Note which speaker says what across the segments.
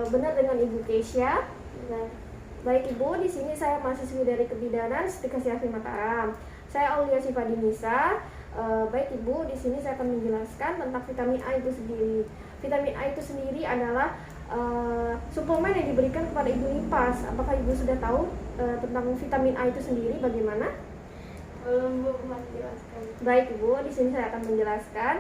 Speaker 1: benar dengan Ibu Keisha? Benar. Baik Ibu, di sini saya mahasiswi dari Kebidanan Setikasi Asri Mataram. Saya Aulia Sifadinisa. Baik Ibu, di sini saya akan menjelaskan tentang vitamin A itu sendiri. Vitamin A itu sendiri adalah suplemen yang diberikan kepada ibu nifas. Apakah Ibu sudah tahu tentang vitamin A itu sendiri bagaimana?
Speaker 2: Belum, Bu, masih jelaskan.
Speaker 1: Baik Ibu, di sini saya akan menjelaskan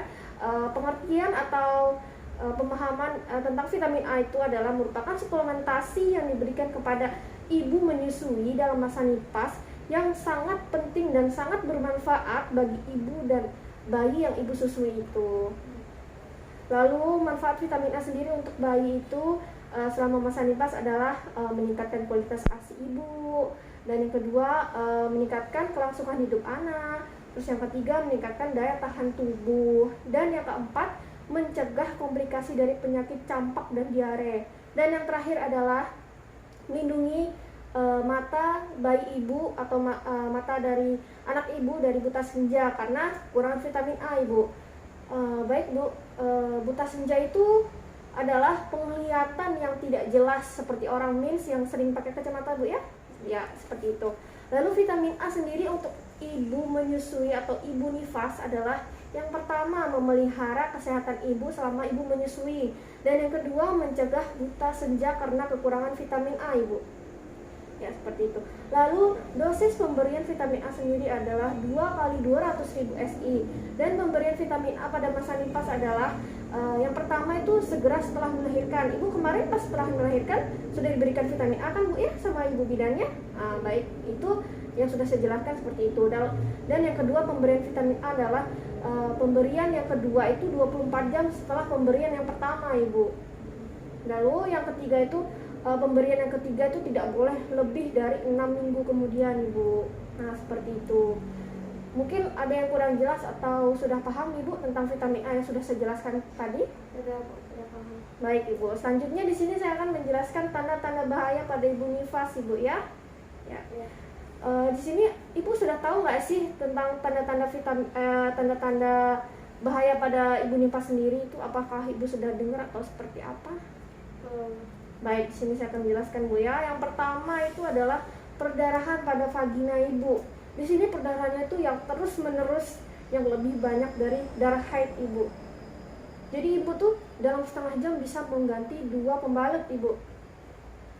Speaker 1: pengertian atau pemahaman tentang vitamin A itu adalah merupakan suplementasi yang diberikan kepada ibu menyusui dalam masa nifas yang sangat penting dan sangat bermanfaat bagi ibu dan bayi yang ibu susui itu. Lalu manfaat vitamin A sendiri untuk bayi itu selama masa nifas adalah meningkatkan kualitas ASI ibu, dan yang kedua meningkatkan kelangsungan hidup anak, terus yang ketiga meningkatkan daya tahan tubuh, dan yang keempat mencegah komplikasi dari penyakit campak dan diare, dan yang terakhir adalah melindungi mata bayi ibu atau mata dari anak ibu dari buta senja karena kurang vitamin A Ibu. Baik Bu, buta senja itu adalah penglihatan yang tidak jelas seperti orang mins yang sering pakai kacamata Bu ya? Ya, seperti itu. Lalu vitamin A sendiri untuk ibu menyusui atau ibu nifas adalah yang pertama memelihara kesehatan ibu selama ibu menyusui, dan yang kedua mencegah buta senja karena kekurangan vitamin A Ibu. Ya, seperti itu. Lalu dosis pemberian vitamin A sendiri adalah 2 kali 200.000 SI, dan pemberian vitamin A pada masa nifas adalah yang pertama itu segera setelah melahirkan. Ibu kemarin pas setelah melahirkan sudah diberikan vitamin A kan Bu ya sama ibu bidannya? Baik, itu yang sudah saya jelaskan seperti itu. Dan yang kedua pemberian vitamin A adalah pemberian yang kedua itu 24 jam setelah pemberian yang pertama Ibu. Lalu yang ketiga itu pemberian yang ketiga itu tidak boleh lebih dari 6 minggu kemudian Ibu. Nah, seperti itu. Mungkin ada yang kurang jelas atau sudah paham Ibu tentang vitamin A yang sudah saya jelaskan tadi?
Speaker 2: Sudah paham.
Speaker 1: Baik Ibu, selanjutnya di sini saya akan menjelaskan tanda-tanda bahaya pada ibu nifas Ibu ya. Ya. Di sini Ibu sudah tahu nggak sih tentang tanda-tanda bahaya pada ibu nifas sendiri itu? Apakah Ibu sudah dengar atau seperti apa? Baik, di sini saya akan menjelaskan Bu ya. Yang pertama itu adalah perdarahan pada vagina Ibu. Di sini perdarahannya itu yang terus-menerus yang lebih banyak dari darah haid Ibu. Jadi Ibu tuh dalam setengah jam bisa mengganti 2 pembalut Ibu.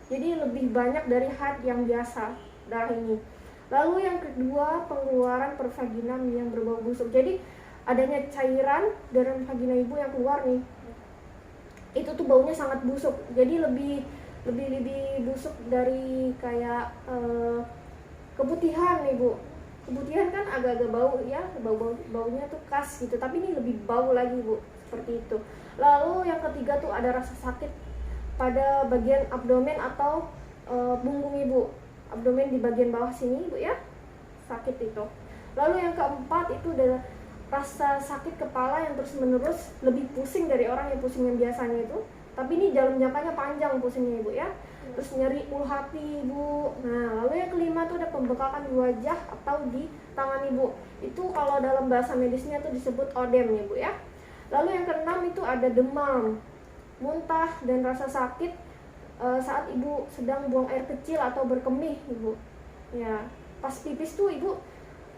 Speaker 1: Jadi lebih banyak dari haid yang biasa darah ini. Lalu yang kedua pengeluaran per vaginam yang berbau busuk. Jadi adanya cairan dari vagina ibu yang keluar nih, itu tuh baunya sangat busuk. Jadi lebih busuk dari kayak keputihan nih Bu. Keputihan kan agak-agak bau ya, baunya tuh khas gitu. Tapi ini lebih bau lagi Bu, seperti itu. Lalu yang ketiga tuh ada rasa sakit pada bagian abdomen atau punggung Ibu. Abdomen di bagian bawah sini Bu ya, sakit itu. Lalu yang keempat itu adalah rasa sakit kepala yang terus menerus, lebih pusing dari orang yang pusing yang biasanya itu. Tapi ini dalam jangkanya panjang pusingnya Ibu ya. Terus nyeri ulu hati Ibu. Nah, lalu yang kelima itu ada pembekakan di wajah atau di tangan Ibu. Itu kalau dalam bahasa medisnya itu disebut odem ya Bu ya. Lalu yang keenam itu ada demam, muntah dan rasa sakit saat ibu sedang buang air kecil atau berkemih Ibu. Ya, pas pipis tuh Ibu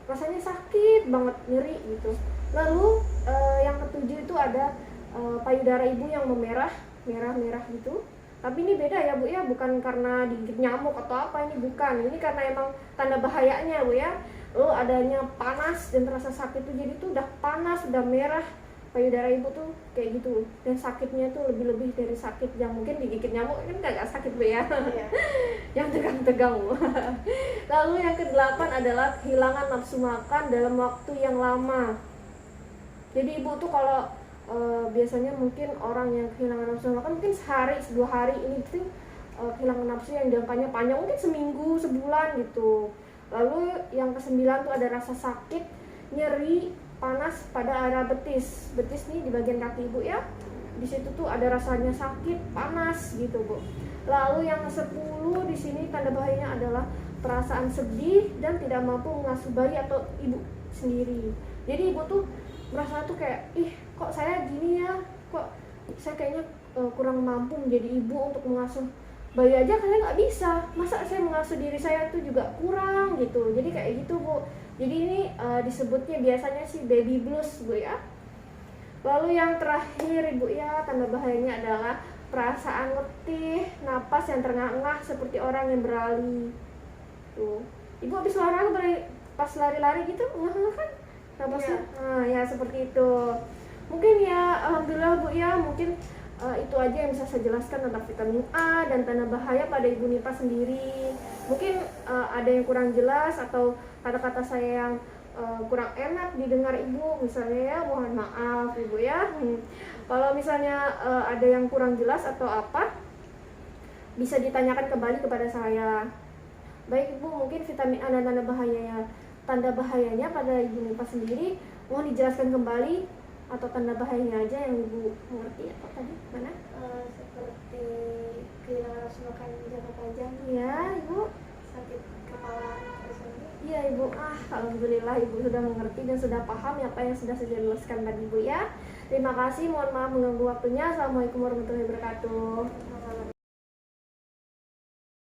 Speaker 1: rasanya sakit banget, nyeri gitu. Lalu yang ketujuh itu ada payudara Ibu yang merah gitu. Tapi ini beda ya Bu ya, bukan karena digigit nyamuk atau apa, ini bukan. Ini karena emang tanda bahayanya Bu ya. Lalu adanya panas dan rasa sakit tuh, jadi tuh udah panas, udah merah payudara Ibu tuh kayak gitu, dan sakitnya tuh lebih dari sakit yang mungkin digigit nyamuk kan gak sakit Bu ya. Iya. Yang tegang-tegang Bu. Lalu yang kedelapan adalah kehilangan nafsu makan dalam waktu yang lama. Jadi Ibu tuh kalau biasanya mungkin orang yang kehilangan nafsu makan mungkin sehari, 2 hari, ini tuh kehilangan nafsu yang jangkanya panjang mungkin seminggu, sebulan gitu. Lalu yang kesembilan tuh ada rasa sakit, nyeri, panas pada area betis nih di bagian kaki Ibu ya. Di situ tuh ada rasanya sakit, panas gitu Bu. Lalu yang ke-10 di sini tanda bahayanya adalah perasaan sedih dan tidak mampu mengasuh bayi atau ibu sendiri. Jadi Ibu tuh merasa tuh kayak, ih kok saya gini ya, kok saya kayaknya kurang mampu menjadi ibu untuk mengasuh bayi aja kalian nggak bisa, masa saya mengasuh diri saya tuh juga kurang gitu. Jadi kayak gitu Bu. Jadi ini disebutnya biasanya sih baby blues Bu ya. Lalu yang terakhir Ibu ya, tanda bahayanya adalah perasaan letih, napas yang terengah-engah seperti orang yang berlari. Tuh, Ibu habis olahraga pas lari-lari gitu engah-engah kan napasnya. Nah, ya seperti itu. Mungkin ya alhamdulillah Bu ya, mungkin itu aja yang bisa saya jelaskan tentang vitamin A dan tanda bahaya pada Ibu Nipa sendiri. Mungkin ada yang kurang jelas atau kata-kata saya yang kurang enak didengar Ibu misalnya ya, mohon maaf Ibu ya. Kalau misalnya ada yang kurang jelas atau apa, bisa ditanyakan kembali kepada saya. Baik Ibu, mungkin vitamin A dan tanda bahayanya pada Ibu Nipa sendiri mohon dijelaskan kembali, atau tanda bahayanya aja yang Ibu mengerti atau tadi mana?
Speaker 2: Seperti kehilangan nafsu makan jangka panjang,
Speaker 1: Iya Ibu.
Speaker 2: sakit kepala,
Speaker 1: Iya Ibu, alhamdulillah Ibu sudah mengerti dan sudah paham apa yang sudah saya jelaskan tadi Ibu ya. Terima kasih, mohon maaf mengganggu waktunya. Assalamualaikum warahmatullahi wabarakatuh.